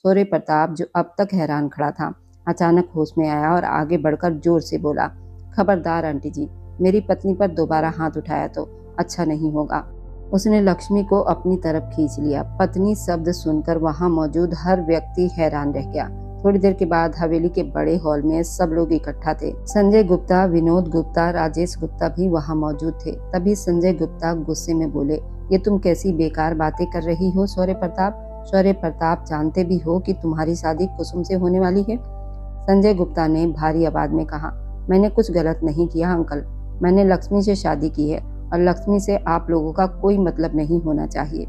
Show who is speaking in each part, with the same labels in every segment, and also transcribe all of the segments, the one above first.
Speaker 1: शौर्य प्रताप, जो अब तक हैरान खड़ा था, अचानक होश में आया और आगे बढ़कर जोर से बोला, खबरदार आंटी जी, मेरी पत्नी पर दोबारा हाथ उठाया तो अच्छा नहीं होगा। उसने लक्ष्मी को अपनी तरफ खींच लिया। पत्नी शब्द सुनकर वहां मौजूद हर व्यक्ति हैरान रह गया। थोड़ी देर के बाद हवेली के बड़े हॉल में सब लोग इकट्ठा थे। संजय गुप्ता, विनोद गुप्ता, राजेश गुप्ता भी वहां मौजूद थे। तभी संजय गुप्ता गुस्से में बोले, ये तुम कैसी बेकार बातें कर रही हो शौर्य प्रताप? शौर्य प्रताप, जानते भी हो कि तुम्हारी शादी कुसुम से होने वाली है? संजय गुप्ता ने भारी आवाज में कहा, मैंने कुछ गलत नहीं किया अंकल। मैंने लक्ष्मी से शादी की है और लक्ष्मी से आप लोगों का कोई मतलब नहीं होना चाहिए।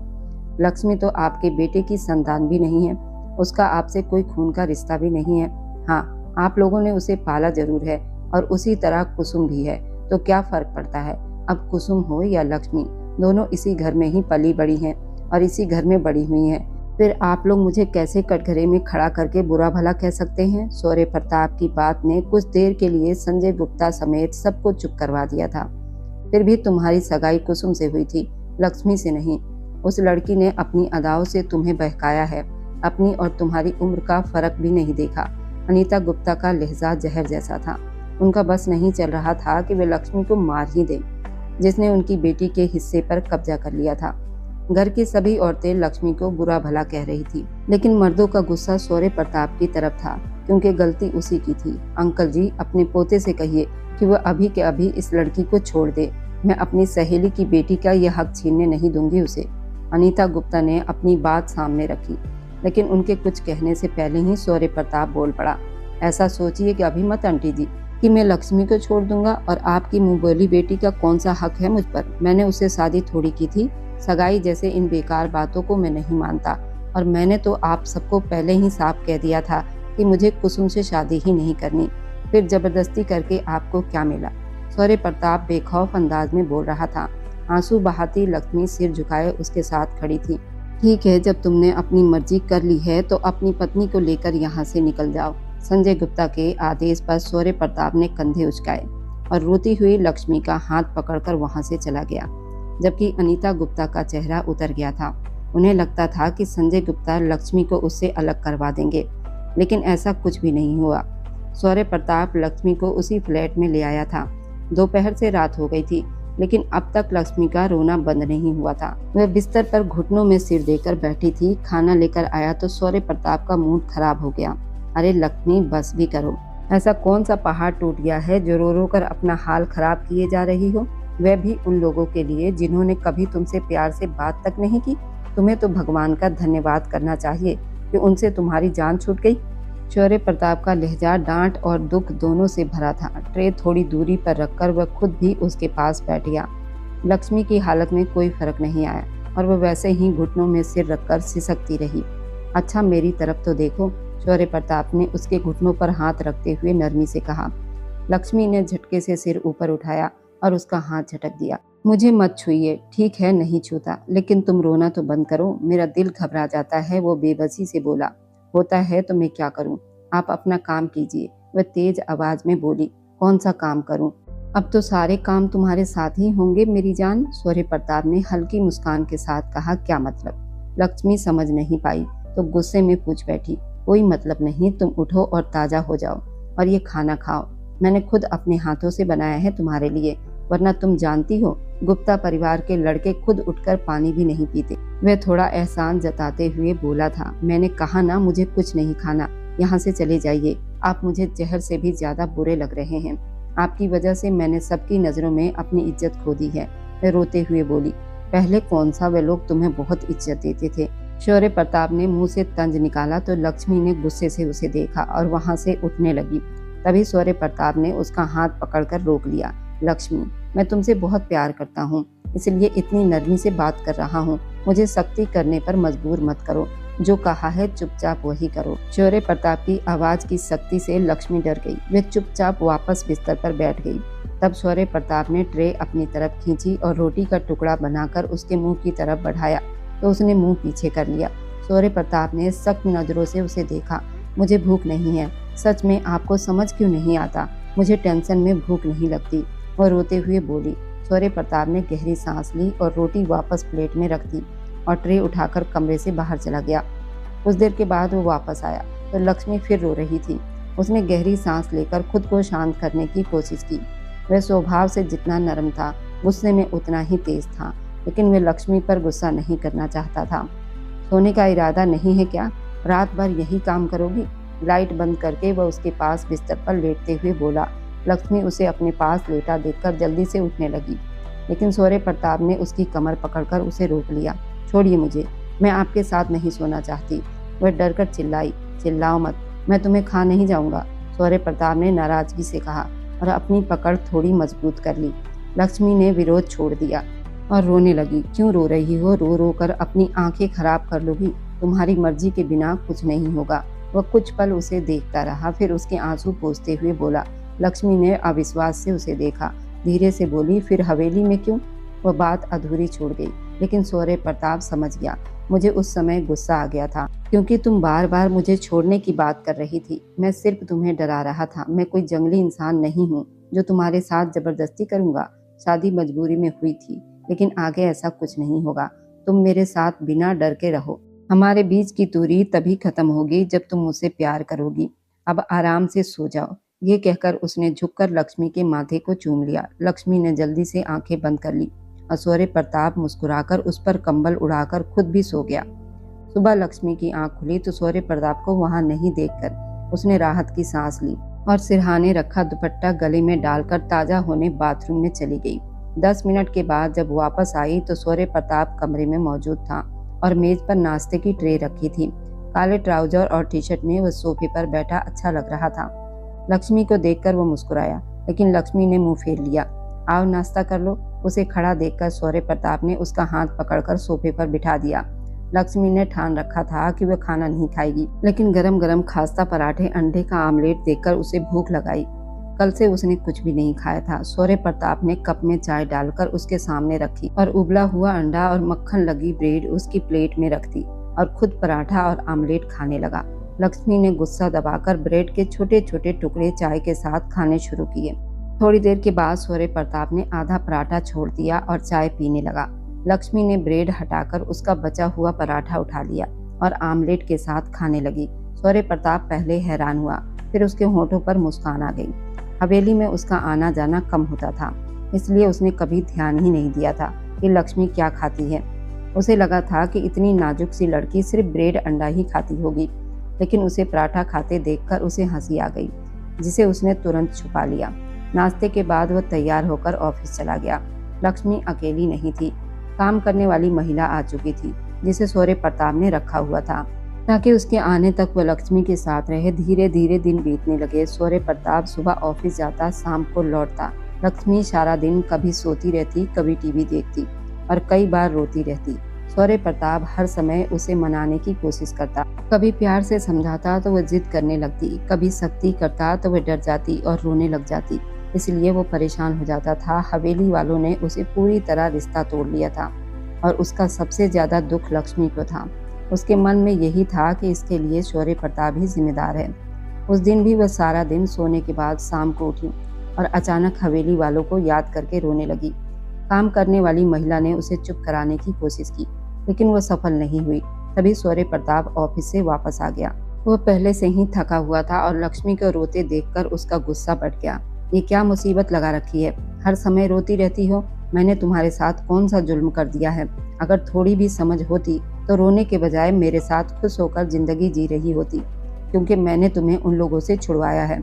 Speaker 1: लक्ष्मी तो आपके बेटे की संतान भी नहीं है, उसका आपसे कोई खून का रिश्ता भी नहीं है। हाँ, आप लोगों ने उसे पाला जरूर है और उसी तरह कुसुम भी है, तो क्या फर्क पड़ता है? अब कुसुम हो या लक्ष्मी, दोनों इसी घर में ही पली बड़ी हैं और इसी घर में बड़ी हुई हैं। फिर आप लोग मुझे कैसे कटघरे में खड़ा करके बुरा भला कह सकते हैं? शौर्य प्रताप की बात ने कुछ देर के लिए संजय गुप्ता समेत सबको चुप करवा दिया था। फिर भी तुम्हारी सगाई कुसुम से हुई थी, लक्ष्मी से नहीं। उस लड़की ने अपनी अदाओं से तुम्हें बहकाया है। अपनी और तुम्हारी उम्र का फर्क भी नहीं देखा। अनीता गुप्ता का लहजा जहर जैसा था। उनका बस नहीं चल रहा था कि वे लक्ष्मी को मार ही दें, जिसने उनकी बेटी के हिस्से पर कब्जा कर लिया था। घर की सभी औरतें लक्ष्मी को बुरा भला कह रही थी, लेकिन मर्दों का गुस्सा शौर्य प्रताप की तरफ था, क्योंकि गलती उसी की थी। अंकल जी, अपने पोते से कहिए कि वह अभी के अभी इस लड़की को छोड़ दे। मैं अपनी सहेली की बेटी का यह हक छीनने नहीं दूंगी उसे। अनीता गुप्ता ने अपनी बात सामने रखी, लेकिन उनके कुछ कहने से पहले ही शौर्य प्रताप बोल पड़ा, ऐसा सोचिए कि अभी मत आंटी जी कि मैं लक्ष्मी को छोड़ दूंगा, और आपकी मुंह बोली बेटी का कौन सा हक है मुझ पर? मैंने उससे शादी थोड़ी की थी। सगाई जैसे इन बेकार बातों को मैं नहीं मानता, और मैंने तो आप सबको पहले ही साफ कह दिया था कि मुझे कुसुम से शादी ही नहीं करनी। फिर जबरदस्ती करके आपको क्या मिला? शौर्य प्रताप बेखौफ अंदाज में बोल रहा था। आंसू बहाती लक्ष्मी सिर झुकाए उसके साथ खड़ी थी। ठीक है, जब तुमने अपनी मर्जी कर ली है तो अपनी पत्नी को लेकर यहाँ से निकल जाओ। संजय गुप्ता के आदेश पर शौर्य प्रताप ने कंधे उचकाए और रोती हुई लक्ष्मी का हाथ पकड़कर वहां से चला गया, जबकि अनीता गुप्ता का चेहरा उतर गया था। उन्हें लगता था कि संजय गुप्ता लक्ष्मी को उससे अलग करवा देंगे, लेकिन ऐसा कुछ भी नहीं हुआ। शौर्य प्रताप लक्ष्मी को उसी फ्लैट में ले आया था। दोपहर से रात हो गई थी, लेकिन अब तक लक्ष्मी का रोना बंद नहीं हुआ था। वह बिस्तर पर घुटनों में सिर देकर बैठी थी। खाना लेकर आया तो शौर्य प्रताप का मूड खराब हो गया। अरे लक्ष्मी, बस भी करो। ऐसा कौन सा पहाड़ टूट गया है जो रो रो कर अपना हाल खराब किए जा रही हो? वह भी उन लोगों के लिए जिन्होंने कभी तुमसे प्यार से बात तक नहीं की। तुम्हें तो भगवान का धन्यवाद करना चाहिए कि उनसे तुम्हारी जान छूट गई। शौर्य प्रताप का लहजा डांट और दुख दोनों से भरा था। ट्रे थोड़ी दूरी पर रखकर वह खुद भी उसके पास बैठ गया। लक्ष्मी की हालत में कोई फर्क नहीं आया और वह वैसे ही घुटनों में सिर रखकर सिसकती रही। अच्छा, मेरी तरफ तो देखो, शौर्य प्रताप ने उसके घुटनों पर हाथ रखते हुए नरमी से कहा। लक्ष्मी ने झटके से सिर ऊपर उठाया और उसका हाथ झटक दिया। मुझे मत छूइए। ठीक है, नहीं छूता, लेकिन तुम रोना तो बंद करो, मेरा दिल घबरा जाता है। वो बेबसी से बोला। होता है तो मैं क्या करूं? आप अपना काम कीजिए, वह तेज आवाज में बोली। कौन सा काम करूं? अब तो सारे काम तुम्हारे साथ ही होंगे मेरी जान। शौर्य प्रताप ने हल्की मुस्कान के साथ कहा। क्या मतलब? लक्ष्मी समझ नहीं पाई तो गुस्से में पूछ बैठी। कोई मतलब नहीं, तुम उठो और ताजा हो जाओ और ये खाना खाओ। मैंने खुद अपने हाथों से बनाया है तुम्हारे लिए, वरना तुम जानती हो गुप्ता परिवार के लड़के खुद उठकर पानी भी नहीं पीते। वह थोड़ा एहसान जताते हुए बोला था। मैंने कहा ना, मुझे कुछ नहीं खाना, यहाँ से चले जाइए। आप मुझे जहर से भी ज्यादा बुरे लग रहे हैं। आपकी वजह से मैंने सबकी नजरों में अपनी इज्जत खो दी है। वह रोते हुए बोली। पहले कौन सा वे लोग तुम्हें बहुत इज्जत देते थे? शौर्य प्रताप ने मुंह से तंज निकाला तो लक्ष्मी ने गुस्से से उसे देखा और वहां से उठने लगी। तभी शौर्य प्रताप ने उसका हाथ पकड़कर रोक लिया। लक्ष्मी, मैं तुमसे बहुत प्यार करता हूँ, इसलिए इतनी नरमी से बात कर रहा हूँ। मुझे सख्ती करने पर मजबूर मत करो। जो कहा है चुपचाप वही करो। शौर्य प्रताप की आवाज की सख्ती से लक्ष्मी डर गई। वे चुपचाप वापस बिस्तर पर बैठ गई। तब शौर्य प्रताप ने ट्रे अपनी तरफ खींची और रोटी का टुकड़ा बनाकर उसके मुंह की तरफ बढ़ाया तो उसने मुंह पीछे कर लिया। शौर्य प्रताप ने सख्त नजरों से उसे देखा। मुझे भूख नहीं है, सच में आपको समझ क्यों नहीं आता? मुझे टेंशन में भूख नहीं लगती, और रोते हुए बोली। शौर्य प्रताप ने गहरी सांस ली और रोटी वापस प्लेट में रख दी और ट्रे उठाकर कमरे से बाहर चला गया। कुछ देर के बाद वो वापस आया तो लक्ष्मी फिर रो रही थी। उसने गहरी सांस लेकर खुद को शांत करने की कोशिश की। वह स्वभाव से जितना नरम था, गुस्से में उतना ही तेज था, लेकिन वह लक्ष्मी पर गुस्सा नहीं करना चाहता था। सोने का इरादा नहीं है क्या? रात भर यही काम करोगी? लाइट बंद करके वह उसके पास बिस्तर पर लेटते हुए बोला। लक्ष्मी उसे अपने पास लेटा देखकर जल्दी से उठने लगी, लेकिन शौर्य प्रताप ने उसकी कमर पकड़कर उसे रोक लिया। छोड़िए मुझे, मैं आपके साथ नहीं सोना चाहती। वह डरकर चिल्लाई। चिल्लाओ मत, मैं तुम्हें खा नहीं जाऊंगा, शौर्य प्रताप ने नाराजगी से कहा और अपनी पकड़ थोड़ी मजबूत कर ली। लक्ष्मी ने विरोध छोड़ दिया और रोने लगी। क्यों रो रही हो? रो रो कर अपनी आंखें खराब कर लोगी? तुम्हारी मर्जी के बिना कुछ नहीं होगा। वह कुछ पल उसे देखता रहा, फिर उसके आंसू पोंछते हुए बोला। लक्ष्मी ने अविश्वास से उसे देखा, धीरे से बोली, फिर हवेली में क्यों? वह बात अधूरी छोड़ गई, लेकिन शौर्य प्रताप समझ गया। मुझे उस समय गुस्सा आ गया था, क्योंकि तुम बार बार मुझे छोड़ने की बात कर रही थी। मैं सिर्फ तुम्हें डरा रहा था। मैं कोई जंगली इंसान नहीं हूँ जो तुम्हारे साथ जबरदस्ती करूंगा। शादी मजबूरी में हुई थी, लेकिन आगे ऐसा कुछ नहीं होगा। तुम मेरे साथ बिना डर के रहो। हमारे बीच की दूरी तभी खत्म होगी जब तुम मुझसे प्यार करोगी। अब आराम से सो जाओ। ये कहकर उसने झुककर लक्ष्मी के माथे को चूम लिया। लक्ष्मी ने जल्दी से आंखें बंद कर ली और शौर्य प्रताप मुस्कुराकर उस पर कंबल उड़ाकर खुद भी सो गया। सुबह लक्ष्मी की आंख खुली तो शौर्य प्रताप को वहां नहीं देखकर उसने राहत की सांस ली और सिरहाने रखा दुपट्टा गले में डालकर ताजा होने बाथरूम में चली गई। 10 मिनट के बाद जब वापस आई तो शौर्य प्रताप कमरे में मौजूद था और मेज पर नाश्ते की ट्रे रखी थी। काले ट्राउजर और टी शर्ट में वह सोफे पर बैठा अच्छा लग रहा था। लक्ष्मी को देखकर वो मुस्कुराया, लेकिन लक्ष्मी ने मुंह फेर लिया। आओ नाश्ता कर लो। उसे खड़ा देखकर शौर्य प्रताप ने उसका हाथ पकड़कर सोफे पर बिठा दिया। लक्ष्मी ने ठान रखा था कि वह खाना नहीं खाएगी, लेकिन गरम गरम खास्ता पराठे, अंडे का आमलेट देखकर उसे भूख लगाई। कल से उसने कुछ भी नहीं खाया था। शौर्य प्रताप ने कप में चाय डालकर उसके सामने रखी और उबला हुआ अंडा और मक्खन लगी ब्रेड उसकी प्लेट में रख दी और खुद पराठा और आमलेट खाने लगा। लक्ष्मी ने गुस्सा दबाकर ब्रेड के छोटे छोटे टुकड़े चाय के साथ खाने शुरू किए। थोड़ी देर के बाद शौर्य प्रताप ने आधा पराठा छोड़ दिया और चाय पीने लगा। लक्ष्मी ने ब्रेड हटाकर उसका बचा हुआ पराठा उठा लिया और आमलेट के साथ खाने लगी। शौर्य प्रताप पहले हैरान हुआ, फिर उसके होठों पर मुस्कान आ गई। हवेली में उसका आना जाना कम होता था, इसलिए उसने कभी ध्यान ही नहीं दिया था कि लक्ष्मी क्या खाती है। उसे लगा था कि इतनी नाजुक सी लड़की सिर्फ ब्रेड अंडा ही खाती होगी, लेकिन उसे पराठा खाते देखकर उसे हंसी आ गई, जिसे उसने तुरंत छुपा लिया। नाश्ते के बाद वह तैयार होकर ऑफिस चला गया। लक्ष्मी अकेली नहीं थी, काम करने वाली महिला आ चुकी थी, जिसे शौर्य प्रताप ने रखा हुआ था ताकि उसके आने तक वह लक्ष्मी के साथ रहे। धीरे धीरे दिन बीतने लगे। शौर्य प्रताप सुबह ऑफिस जाता, शाम को लौटता। लक्ष्मी सारा दिन कभी सोती रहती, कभी टीवी देखती और कई बार रोती रहती। शौर्य प्रताप हर समय उसे मनाने की कोशिश करता, कभी प्यार से समझाता तो वह जिद करने लगती, कभी सख्ती करता तो वह डर जाती और रोने लग जाती। इसलिए वो परेशान हो जाता था। हवेली वालों ने उसे पूरी तरह रिश्ता तोड़ लिया था और उसका सबसे ज्यादा दुख लक्ष्मी को था। उसके मन में यही था कि इसके लिए शौर्य प्रताप ही जिम्मेदार है। उस दिन भी वह सारा दिन सोने के बाद शाम को उठी और अचानक हवेली वालों को याद करके रोने लगी। काम करने वाली महिला ने उसे चुप कराने की कोशिश की, लेकिन वह सफल नहीं हुई। तभी शौर्य प्रताप ऑफिस से वापस आ गया। वह पहले से ही थका हुआ था और लक्ष्मी को रोते देखकर उसका गुस्सा बढ़ गया। ये क्या मुसीबत लगा रखी है? हर समय रोती रहती हो। मैंने तुम्हारे साथ कौन सा जुल्म कर दिया है? अगर थोड़ी भी समझ होती तो रोने के बजाय मेरे साथ खुश होकर जिंदगी जी रही होती, क्योंकि मैंने तुम्हें उन लोगों से छुड़वाया है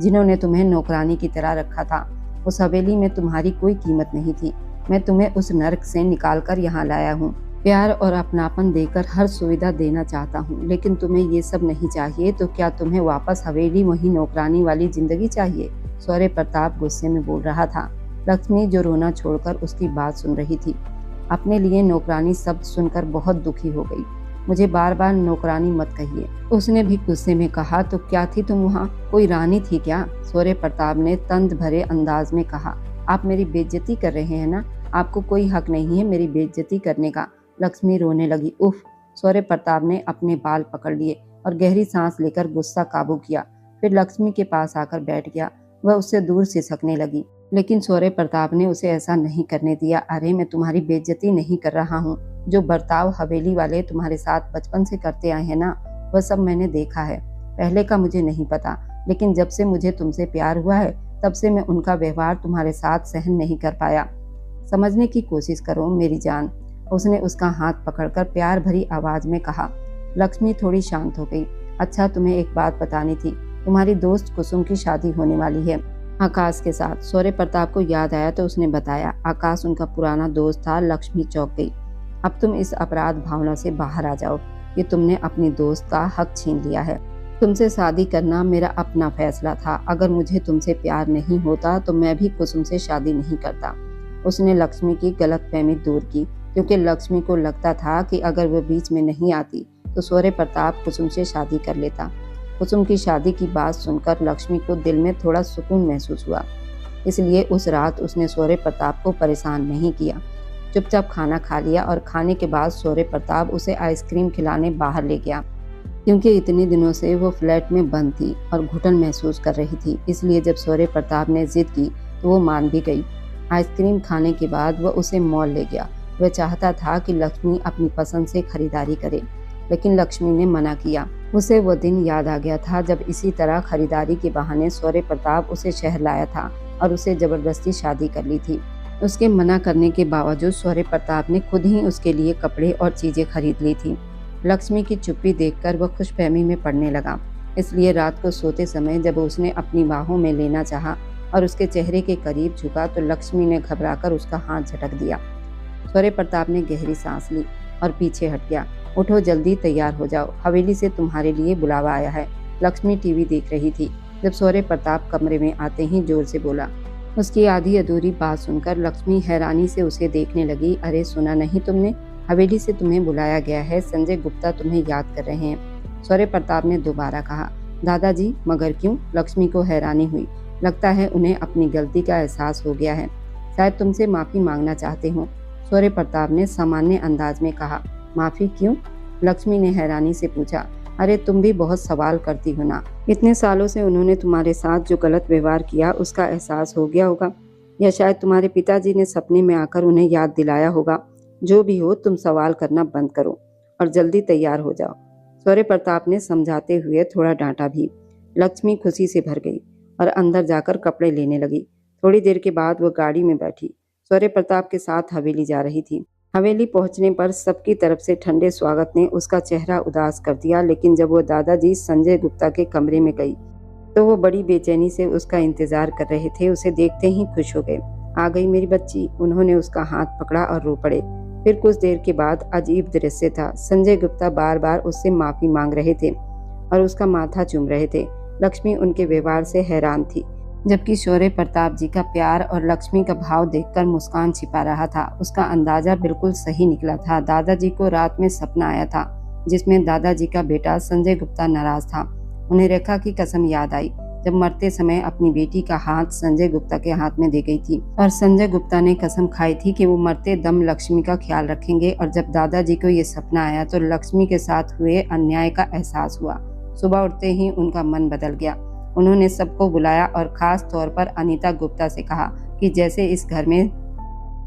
Speaker 1: जिन्होंने तुम्हें नौकरानी की तरह रखा था। उस हवेली में तुम्हारी कोई कीमत नहीं थी। मैं तुम्हें उस नर्क से निकालकर यहाँ लाया हूँ। प्यार और अपनापन देकर हर सुविधा देना चाहता हूँ, लेकिन तुम्हें ये सब नहीं चाहिए तो क्या तुम्हें वापस हवेली वही नौकरानी वाली जिंदगी चाहिए? शौर्य प्रताप गुस्से में बोल रहा था। लक्ष्मी जो रोना छोड़कर उसकी बात सुन रही थी, अपने लिए नौकरानी शब्द सुनकर बहुत दुखी हो गई। मुझे बार बार नौकरानी मत कहिए, उसने भी गुस्से में कहा। तो क्या थी तुम वहाँ? कोई रानी थी क्या? शौर्य प्रताप ने तंज भरे अंदाज में कहा। आप मेरी बेइज्जती कर रहे हैं ना? आपको कोई हक नहीं है मेरी बेइज्जती करने का। लक्ष्मी रोने लगी। उफ! शौर्य प्रताप ने अपने बाल पकड़ लिए और गहरी सांस लेकर गुस्सा काबू किया। फिर लक्ष्मी के पास आकर बैठ गया। वह उससे दूर सिसकने लगी, लेकिन शौर्य प्रताप ने उसे ऐसा नहीं करने दिया। अरे मैं तुम्हारी बेइज्जती नहीं कर रहा हूँ, जो बर्ताव हवेली वाले तुम्हारे साथ बचपन से करते आए हैं ना, वह सब मैंने देखा है। पहले का मुझे नहीं पता, लेकिन जब से मुझे तुमसे प्यार हुआ है तब से मैं उनका व्यवहार तुम्हारे साथ सहन नहीं कर पाया। समझने की कोशिश करो मेरी जान। उसने उसका हाथ पकड़कर प्यार भरी आवाज में कहा। लक्ष्मी थोड़ी शांत हो गई। अच्छा, तुम्हें एक बात बतानी थी। तुम्हारी दोस्त कुसुम की शादी होने वाली है आकाश के साथ। शौर्य प्रताप को याद आया तो उसने बताया। आकाश उनका पुराना दोस्त था। लक्ष्मी चौंक गई। अब तुम इस अपराध भावना से बाहर आ जाओ कि तुमने अपनी दोस्त का हक छीन लिया है। तुमसे शादी करना मेरा अपना फैसला था। अगर मुझे तुमसे प्यार नहीं होता तो मैं भी कुसुम से शादी नहीं करता। उसने लक्ष्मी की गलतफहमी दूर की, क्योंकि लक्ष्मी को लगता था कि अगर वह बीच में नहीं आती तो शौर्य प्रताप कुसुम से शादी कर लेता। कुसुम की शादी की बात सुनकर लक्ष्मी को दिल में थोड़ा सुकून महसूस हुआ। इसलिए उस रात उसने शौर्य प्रताप को परेशान नहीं किया। चुपचाप खाना खा लिया और खाने के बाद शौर्य प्रताप उसे आइसक्रीम खिलाने बाहर ले गया, क्योंकि इतने दिनों से वो फ्लैट में बंद थी और घुटन महसूस कर रही थी। इसलिए जब शौर्य प्रताप ने जिद की तो वो मान भी गई। आइसक्रीम खाने के बाद वह उसे मॉल ले गया। वह चाहता था कि लक्ष्मी अपनी पसंद से खरीदारी करे, लेकिन लक्ष्मी ने मना किया। उसे वो दिन याद आ गया था जब इसी तरह खरीदारी के बहाने शौर्य प्रताप उसे शहर लाया था और उसे जबरदस्ती शादी कर ली थी। उसके मना करने के बावजूद शौर्य प्रताप ने खुद ही उसके लिए कपड़े और चीजें खरीद ली थी। लक्ष्मी की चुप्पी देखकर वह खुशफहमी में पड़ने लगा। इसलिए रात को सोते समय जब उसने अपनी बाहों में लेना चाहा और उसके चेहरे के करीब झुका तो लक्ष्मी ने घबराकर उसका हाथ झटक दिया। शौर्य प्रताप ने गहरी सांस ली और पीछे हट गया। उठो, जल्दी तैयार हो जाओ, हवेली से तुम्हारे लिए बुलावा आया है। लक्ष्मी टीवी देख रही थी जब शौर्य प्रताप कमरे में आते ही जोर से बोला। उसकी आधी अधूरी बात सुनकर लक्ष्मी हैरानी से उसे देखने लगी। अरे सुना नहीं तुमने? हवेली से तुम्हें बुलाया गया है। संजय गुप्ता तुम्हें याद कर रहे हैं। शौर्य प्रताप ने दोबारा कहा। दादाजी, मगर क्यों? लक्ष्मी को हैरानी हुई। लगता है उन्हें अपनी गलती का एहसास हो गया है। शायद तुमसे माफी मांगना चाहते हो। शौर्य प्रताप ने सामान्य अंदाज में कहा। माफी क्यों? लक्ष्मी ने हैरानी से पूछा। अरे तुम भी बहुत सवाल करती हो ना। इतने सालों से उन्होंने तुम्हारे साथ जो गलत व्यवहार किया उसका एहसास हो गया होगा, या शायद तुम्हारे पिताजी ने सपने में आकर उन्हें याद दिलाया होगा। जो भी हो, तुम सवाल करना बंद करो और जल्दी तैयार हो जाओ। शौर्य प्रताप ने समझाते हुए थोड़ा डांटा भी। लक्ष्मी खुशी से भर गई और अंदर जाकर कपड़े लेने लगी। थोड़ी देर के बाद वह गाड़ी में बैठी शौर्य प्रताप के साथ हवेली जा रही थी। हवेली पहुंचने पर सबकी तरफ से ठंडे स्वागत ने उसका चेहरा उदास कर दिया, लेकिन जब वो दादाजी संजय गुप्ता के कमरे में गई तो वो बड़ी बेचैनी से उसका इंतजार कर रहे थे। उसे देखते ही खुश हो गए। आ गई मेरी बच्ची। उन्होंने उसका हाथ पकड़ा और रो पड़े। फिर कुछ देर के बाद अजीब दृश्य था। संजय गुप्ता बार बार उससे माफी मांग रहे थे और उसका माथा चूम रहे थे। लक्ष्मी उनके व्यवहार से हैरान थी, जबकि शौर्य प्रताप जी का प्यार और लक्ष्मी का भाव देखकर मुस्कान छिपा रहा था। उसका अंदाजा बिल्कुल सही निकला था। दादाजी को रात में सपना आया था जिसमें दादाजी का बेटा संजय गुप्ता नाराज था। उन्हें रेखा की कसम याद आई जब मरते समय अपनी बेटी का हाथ संजय गुप्ता के हाथ में दे गई थी, और संजय गुप्ता ने कसम खाई थी कि वो मरते दम लक्ष्मी का ख्याल रखेंगे। और जब दादाजी को ये सपना आया तो लक्ष्मी के साथ हुए अन्याय का एहसास हुआ। सुबह उठते ही उनका मन बदल गया। उन्होंने सबको बुलाया और खास तौर पर अनीता गुप्ता से कहा कि जैसे इस घर में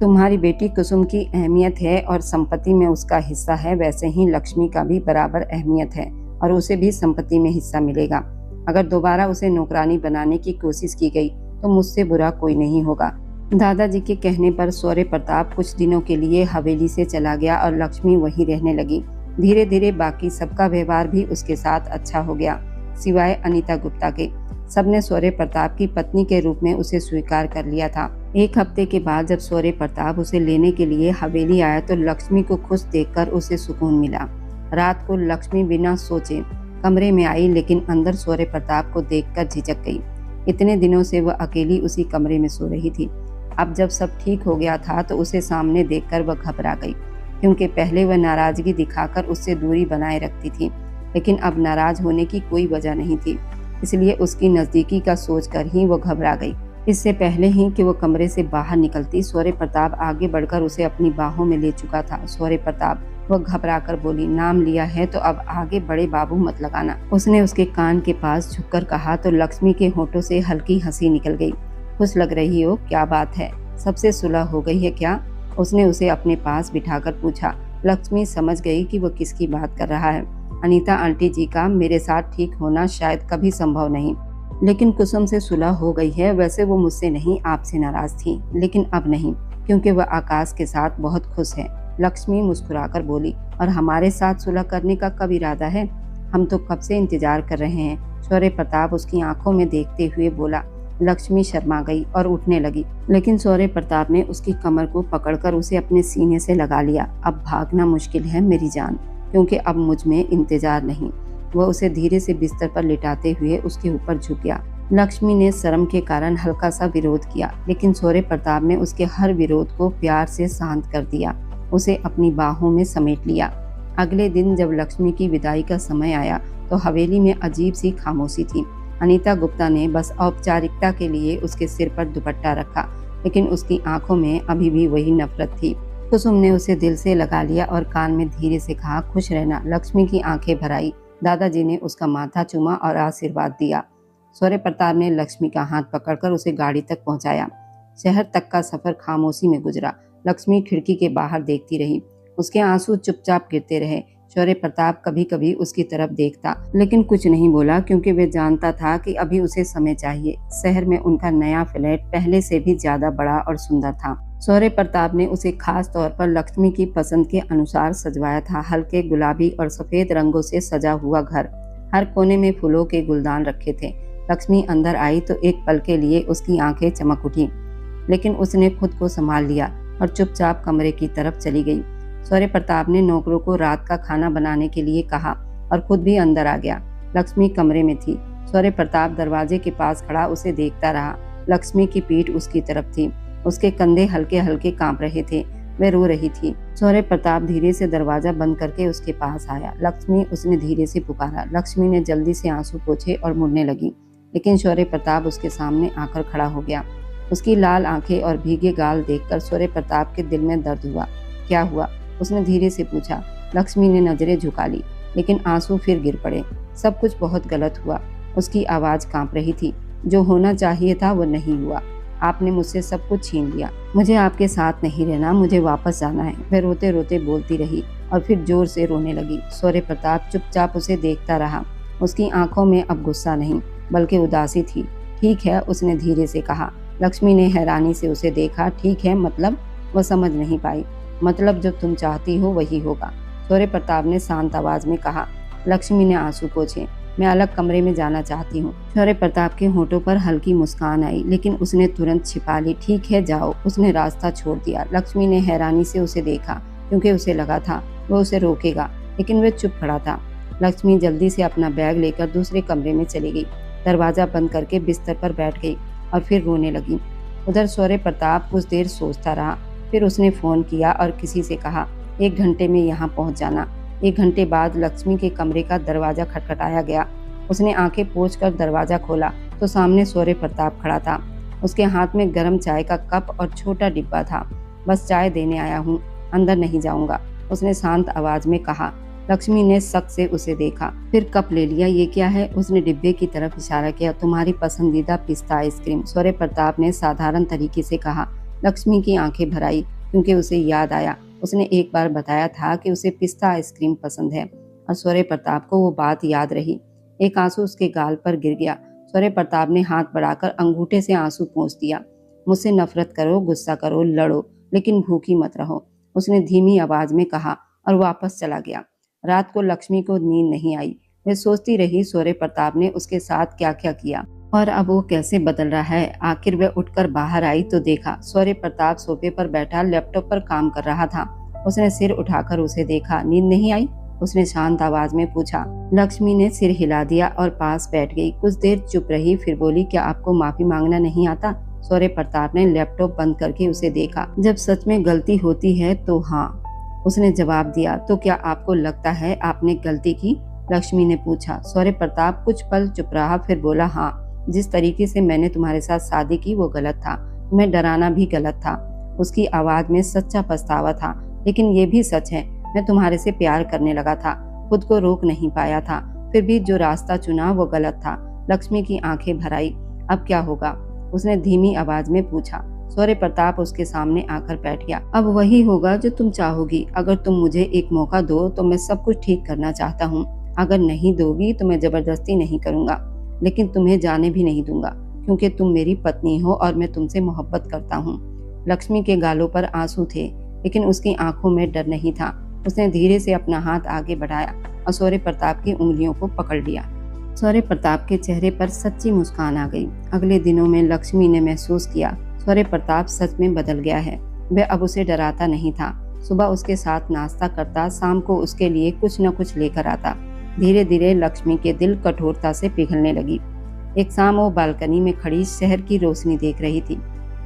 Speaker 1: तुम्हारी बेटी कुसुम की अहमियत है और संपत्ति में उसका हिस्सा है, वैसे ही लक्ष्मी का भी बराबर अहमियत है और उसे भी संपत्ति में हिस्सा मिलेगा। अगर दोबारा उसे नौकरानी बनाने की कोशिश की गई तो मुझसे बुरा कोई नहीं होगा। दादाजी के कहने पर शौर्य प्रताप कुछ दिनों के लिए हवेली से चला गया और लक्ष्मी वहीं रहने लगी। धीरे धीरे बाकी सबका व्यवहार भी उसके साथ अच्छा हो गया, सिवाय अनीता गुप्ता के। सबने शौर्य प्रताप की पत्नी के रूप में उसे स्वीकार कर लिया था। एक हफ्ते के बाद जब शौर्य प्रताप उसे लेने के लिए हवेली आया तो लक्ष्मी को खुश देखकर उसे सुकून मिला। रात को लक्ष्मी बिना सोचे कमरे में आई, लेकिन अंदर शौर्य प्रताप को देखकर झिझक गई। इतने दिनों से वह अकेली उसी कमरे में सो रही थी। अब जब सब ठीक हो गया था तो उसे सामने देखकर वह घबरा गई, क्योंकि पहले वह नाराजगी दिखाकर उससे दूरी बनाए रखती थी, लेकिन अब नाराज होने की कोई वजह नहीं थी। इसलिए उसकी नजदीकी का सोचकर ही वो घबरा गई। इससे पहले ही कि वो कमरे से बाहर निकलती, शौर्य प्रताप आगे बढ़कर उसे अपनी बाहों में ले चुका था। शौर्य प्रताप, वह घबरा कर बोली, नाम लिया है तो अब आगे बड़े बाबू मत लगाना। उसने उसके कान के पास झुककर कहा तो लक्ष्मी के होठों से हल्की हंसी निकल गई। खुश लग रही हो, क्या बात है? सबसे सुलह हो गई है क्या? उसने उसे अपने पास बिठाकर पूछा। लक्ष्मी समझ गई कि वो किसकी बात कर रहा है। अनीता आंटी जी का मेरे साथ ठीक होना शायद कभी संभव नहीं, लेकिन कुसुम से सुलह हो गई है। वैसे वो मुझसे नहीं आपसे नाराज थी, लेकिन अब नहीं, क्योंकि वह आकाश के साथ बहुत खुश है। लक्ष्मी मुस्कुराकर बोली, और हमारे साथ सुलह करने का कब इरादा है? हम तो कब से इंतजार कर रहे हैं। शौर्य प्रताप उसकी आंखों में देखते हुए बोला। लक्ष्मी शर्मा गई और उठने लगी, लेकिन शौर्य प्रताप ने उसकी कमर को पकड़कर उसे अपने सीने से लगा लिया। अब भागना मुश्किल है मेरी जान, क्योंकि अब मुझ में इंतजार नहीं। वह उसे धीरे से बिस्तर पर लिटाते हुए उसके ऊपर झुक गया। लक्ष्मी ने शर्म के कारण हल्का सा विरोध किया, लेकिन शौर्य प्रताप ने उसके हर विरोध को प्यार से शांत कर दिया, उसे अपनी बाहों में समेट लिया। अगले दिन जब लक्ष्मी की विदाई का समय आया तो हवेली में अजीब सी खामोशी थी। अनीता गुप्ता ने बस औपचारिकता के लिए उसके सिर पर दुपट्टा रखा, लेकिन उसकी आंखों में अभी भी वही नफरत थी। कुसुम ने उसे दिल से लगा लिया और कान में धीरे से कहा, खुश रहना। लक्ष्मी की आंखें भर आई। दादाजी ने उसका माथा चूमा और आशीर्वाद दिया। शौर्य प्रताप ने लक्ष्मी का हाथ पकड़कर उसे गाड़ी तक पहुंचाया। शहर तक का सफर खामोशी में गुजरा। लक्ष्मी खिड़की के बाहर देखती रही। उसके आंसू चुपचाप गिरते रहे। शौर्य प्रताप कभी कभी उसकी तरफ देखता, लेकिन कुछ नहीं बोला, क्योंकि वे जानता था कि अभी उसे समय चाहिए। शहर में उनका नया फ्लैट पहले से भी ज्यादा बड़ा और सुंदर था। शौर्य प्रताप ने उसे खास तौर पर लक्ष्मी की पसंद के अनुसार सजवाया था। हल्के गुलाबी और सफेद रंगों से सजा हुआ घर, हर कोने में फूलों के गुलदान रखे थे। लक्ष्मी अंदर आई तो एक पल के लिए उसकी आंखें चमक उठी, लेकिन उसने खुद को संभाल लिया और चुपचाप कमरे की तरफ चली गई। शौर्य प्रताप ने नौकरों को रात का खाना बनाने के लिए कहा और खुद भी अंदर आ गया। लक्ष्मी कमरे में थी। शौर्य प्रताप दरवाजे के पास खड़ा उसे देखता रहा। लक्ष्मी की पीठ उसकी तरफ थी, उसके कंधे हल्के हल्के कांप रहे थे। वह रो रही थी। शौर्य प्रताप धीरे से दरवाजा बंद करके उसके पास आया। लक्ष्मी, उसने धीरे से पुकारा। लक्ष्मी ने जल्दी से आंसू पोंछे और मुड़ने लगी, लेकिन शौर्य प्रताप उसके सामने आकर खड़ा हो गया। उसकी लाल आंखें और भीगे गाल देखकर शौर्य प्रताप के दिल में दर्द हुआ। क्या हुआ? उसने धीरे से पूछा। लक्ष्मी ने नजरें झुका ली, लेकिन आंसू फिर गिर पड़े। सब कुछ बहुत गलत हुआ। उसकी आवाज कांप रही थी। जो होना चाहिए था वो नहीं हुआ। आपने मुझसे सब कुछ छीन लिया। मुझे आपके साथ नहीं रहना, मुझे वापस जाना है। वह रोते रोते बोलती रही और फिर जोर से रोने लगी। शौर्य प्रताप चुपचाप उसे देखता रहा। उसकी आंखों में अब गुस्सा नहीं, बल्कि उदासी थी। ठीक है, उसने धीरे से कहा। लक्ष्मी ने हैरानी से उसे देखा। ठीक है मतलब? वह समझ नहीं पाई। मतलब जो तुम चाहती हो वही होगा, शौर्य प्रताप ने शांत आवाज में कहा। लक्ष्मी ने आंसू पोंछे। मैं अलग कमरे में जाना चाहती हूँ। शौर्य प्रताप के होठों पर हल्की मुस्कान आई, लेकिन उसने तुरंत छिपा ली। ठीक है जाओ। उसने रास्ता छोड़ दिया। लक्ष्मी ने हैरानी से उसे देखा, क्योंकि उसे लगा था वो उसे रोकेगा, लेकिन वह चुप खड़ा था। लक्ष्मी जल्दी से अपना बैग लेकर दूसरे कमरे में चली गई। दरवाजा बंद करके बिस्तर पर बैठ गई और फिर रोने लगी। उधर शौर्य प्रताप कुछ देर सोचता रहा। फिर उसने फोन किया और किसी से कहा, 1 घंटे में यहाँ पहुँच जाना। 1 घंटे बाद लक्ष्मी के कमरे का दरवाजा खटखटाया गया। उसने आंखें पोंछकर दरवाजा खोला तो सामने शौर्य प्रताप खड़ा था। उसके हाथ में गर्म चाय का कप और छोटा डिब्बा था। बस चाय देने आया हूँ, अंदर नहीं जाऊंगा, उसने शांत आवाज में कहा। लक्ष्मी ने शक से उसे देखा, फिर कप ले लिया। ये क्या है? उसने डिब्बे की तरफ इशारा किया। तुम्हारी पसंदीदा पिस्ता आइसक्रीम, शौर्य प्रताप ने साधारण तरीके से कहा। लक्ष्मी की आंखें भर आई, क्योंकि उसे याद आया उसने एक बार बताया था कि उसे पिस्ता आइसक्रीम पसंद है, और शौर्य प्रताप को वो बात याद रही। एक आंसू उसके गाल पर गिर गया। शौर्य प्रताप ने हाथ बढ़ाकर अंगूठे से आंसू पोंछ दिया। मुझसे नफरत करो, गुस्सा करो, लड़ो, लेकिन भूखी मत रहो, उसने धीमी आवाज में कहा और वापस चला गया। रात को लक्ष्मी को नींद नहीं आई। वह सोचती रही शौर्य प्रताप ने उसके साथ क्या क्या किया और अब वो कैसे बदल रहा है। आखिर वह उठकर बाहर आई तो देखा शौर्य प्रताप सोफे पर बैठा लैपटॉप पर काम कर रहा था। उसने सिर उठाकर उसे देखा। नींद नहीं आई? उसने शांत आवाज में पूछा। लक्ष्मी ने सिर हिला दिया और पास बैठ गई। कुछ देर चुप रही, फिर बोली, क्या आपको माफी मांगना नहीं आता? शौर्य प्रताप ने लैपटॉप बंद करके उसे देखा। जब सच में गलती होती है तो हाँ, उसने जवाब दिया। तो क्या आपको लगता है आपने गलती की? लक्ष्मी ने पूछा। शौर्य प्रताप कुछ पल चुप रहा, फिर बोला, हाँ, जिस तरीके से मैंने तुम्हारे साथ शादी की वो गलत था, तुम्हें डराना भी गलत था। उसकी आवाज में सच्चा पछतावा था। लेकिन ये भी सच है, मैं तुम्हारे से प्यार करने लगा था, खुद को रोक नहीं पाया था, फिर भी जो रास्ता चुना वो गलत था। लक्ष्मी की आंखें भर आई। अब क्या होगा? उसने धीमी आवाज में पूछा। शौर्य प्रताप उसके सामने आकर बैठ गया। अब वही होगा जो तुम चाहोगी। अगर तुम मुझे एक मौका दो तो मैं सब कुछ ठीक करना चाहता हूँ। अगर नहीं दोगी तो मैं जबरदस्ती नहीं करूँगा, लेकिन तुम्हें जाने भी नहीं दूंगा, क्योंकि तुम मेरी पत्नी हो और मैं तुमसे मोहब्बत करता हूँ। लक्ष्मी के गालों पर आंसू थे, लेकिन उसकी आंखों में डर नहीं था। उसने धीरे से अपना हाथ आगे बढ़ाया और शौर्य प्रताप की उंगलियों को पकड़ लिया। शौर्य प्रताप के चेहरे पर सच्ची मुस्कान आ गई। अगले दिनों में लक्ष्मी ने महसूस किया शौर्य प्रताप सच में बदल गया है। वह अब उसे डराता नहीं था। सुबह उसके साथ नाश्ता करता, शाम को उसके लिए कुछ न कुछ लेकर आता। धीरे धीरे लक्ष्मी के दिल कठोरता से पिघलने लगी। एक शाम वो बालकनी में खड़ी शहर की रोशनी देख रही थी।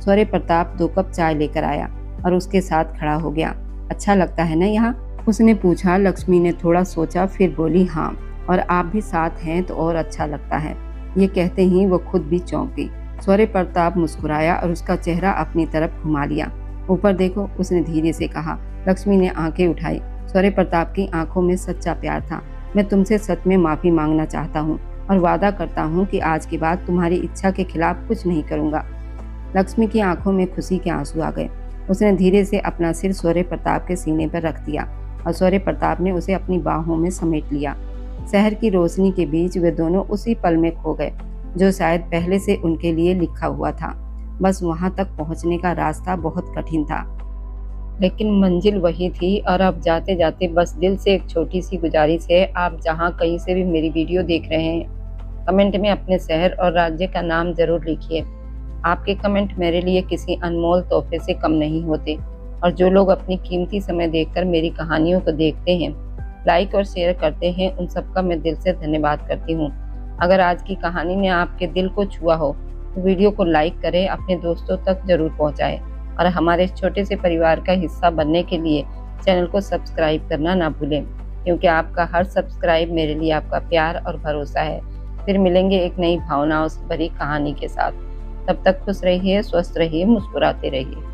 Speaker 1: शौर्य प्रताप 2 कप चाय लेकर आया और उसके साथ खड़ा हो गया। अच्छा लगता है ना यहाँ? उसने पूछा। लक्ष्मी ने थोड़ा सोचा, फिर बोली, हाँ, और आप भी साथ हैं तो और अच्छा लगता है। ये कहते ही वो खुद भी चौंक गई। शौर्य प्रताप मुस्कुराया और उसका चेहरा अपनी तरफ घुमा लिया। ऊपर देखो, उसने धीरे से कहा। लक्ष्मी ने आंखें उठाई। शौर्य प्रताप की आंखों में सच्चा प्यार था। मैं तुमसे सच में माफी मांगना चाहता हूँ और वादा करता हूँ कि आज के बाद तुम्हारी इच्छा के खिलाफ कुछ नहीं करूँगा। लक्ष्मी की आंखों में खुशी के आंसू आ गए। उसने धीरे से अपना सिर शौर्य प्रताप के सीने पर रख दिया और शौर्य प्रताप ने उसे अपनी बाहों में समेट लिया। शहर की रोशनी के बीच वे दोनों उसी पल में खो गए जो शायद पहले से उनके लिए लिखा हुआ था। बस वहां तक पहुंचने का रास्ता बहुत कठिन था, लेकिन मंजिल वही थी। और अब जाते जाते बस दिल से एक छोटी सी गुजारिश है, आप जहां कहीं से भी मेरी वीडियो देख रहे हैं, कमेंट में अपने शहर और राज्य का नाम जरूर लिखिए। आपके कमेंट मेरे लिए किसी अनमोल तोहफे से कम नहीं होते। और जो लोग अपनी कीमती समय देखकर मेरी कहानियों को देखते हैं, लाइक और शेयर करते हैं, उन सबका मैं दिल से धन्यवाद करती हूँ। अगर आज की कहानी ने आपके दिल को छुआ हो तो वीडियो को लाइक करें, अपने दोस्तों तक जरूर पहुँचाएं और हमारे छोटे से परिवार का हिस्सा बनने के लिए चैनल को सब्सक्राइब करना ना भूलें, क्योंकि आपका हर सब्सक्राइब मेरे लिए आपका प्यार और भरोसा है। फिर मिलेंगे एक नई भावनाओं से भरी कहानी के साथ। तब तक खुश रहिए, स्वस्थ रहिए, मुस्कुराते रहिए।